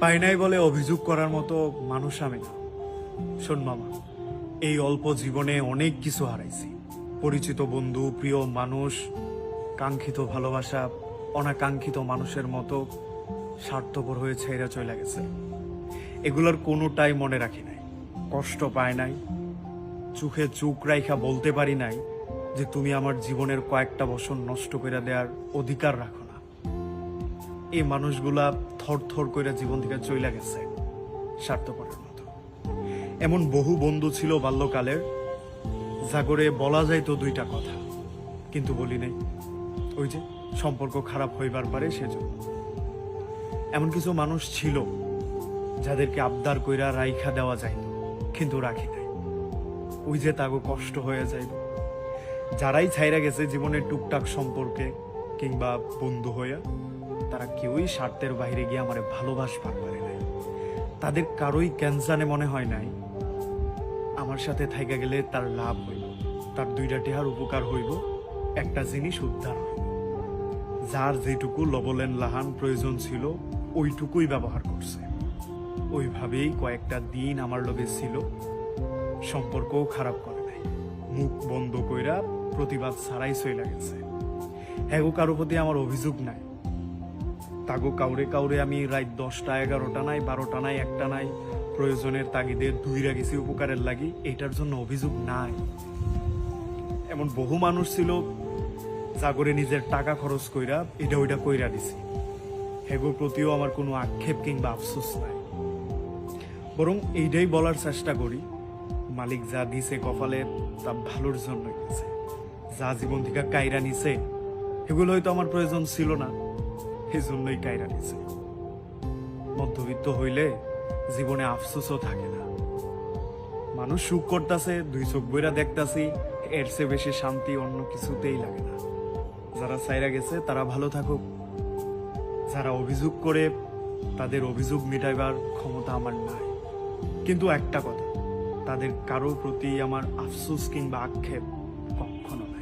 পাই নাই বলে অভিযোগ করার মতো মানুষ আমি না। শোন মামা, এই অল্প জীবনে অনেক কিছু হারাইছি। পরিচিত বন্ধু, প্রিয় মানুষ, কাঙ্ক্ষিত ভালোবাসা অনাকাঙ্ক্ষিত মানুষের মতো স্বার্থপর হয়ে ছেড়ে চলে গেছে। এগুলোর কোনোটাই মনে রাখি নাই, কষ্ট পায় নাই, চোখে চোখ রাইখা বলতে পারি নাই যে তুমি আমার জীবনের কয়েকটা বছর নষ্ট করে দেওয়ার অধিকার রাখো না। এই মানুষগুলা থর থর করে জীবন থেকে চলে গেছে স্বার্থপরের মতো। এমন বহু বন্ধু ছিল বাল্যকালের, যা করে বলা যায় তো দুইটা কথা, কিন্তু বলি নাই। ওই যে সম্পর্ক খারাপ হইবার পারে সেজন্য। এমন কিছু মানুষ ছিল যাদেরকে আবদার কইরা রাইখা দেওয়া যাইত, কিন্তু রাখি নাই। ওই যে তাগো কষ্ট হয়ে যাইত। যারাই ছাইরা গেছে জীবনের টুকটাক সম্পর্কে কিংবা বন্ধু হইয়া, তারা কেউই স্বার্থের বাইরে গিয়ে আমারে ভালোবাসবার পারে নাই। তাদের কারোই ক্যান্সারে মনে হয় নাই আমার সাথে থাইকা গেলে তার লাভ হইব, তার দুইটা টেহার উপকার হইব, একটা জিনিস উদ্ধার হইব। যার যেটুকু লবলেন লাহান প্রয়োজন ছিল ওইটুকুই ব্যবহার করছে। ওইভাবেই কয়েকটা দিন আমার লগে ছিল, সম্পর্কও খারাপ করে নাই। মুখ বন্ধ কইরা প্রতিবাদ ছাড়াই চইলা গেছে। হ্যাগো কারো প্রতি আমার অভিযোগ নাই। তাগো কাউরে কাউরে আমি রাত 10টা 11টা নাই 12টা নাই 1টা নাই প্রয়োজনের তাগিদে দুইরা গেছি উপকারের লাগি, এটার জন্য অভিযোগ নাই। এমন বহু মানুষ ছিল যা করে নিজের টাকা খরচ কইরা এটা ওইটা কইরা দিছি। হেগোর প্রতিও আমার কোনো আক্ষেপ কিংবা আফসোস নাই। বরং এইটাই বলার চেষ্টা করি, মালিক যা দিছে কপালে তা ভালোর জন্য গেছে। যা জীবন থেকে কাইরা নিছে এগুলো হয়তো আমার প্রয়োজন ছিল না, এই জন্যই কাইরা নিছে। মধ্যবিত্ত হইলে জীবনে আফসোসও থাকে না। মানুষ সুখ করতেছে, দুই চোখ বইরা দেখতাছি, এর চেয়ে বেশি শান্তি অন্য কিছুতেই লাগে না। যারা চাইরা গেছে তারা ভালো থাকুক। যারা অভিযোগ করে তাদের অভিযোগ মিটাইবার ক্ষমতা আমার নাই। কিন্তু একটা কথা, তাদের কারো প্রতি আমার আফসোস কিংবা আক্ষেপ কখনো নাই।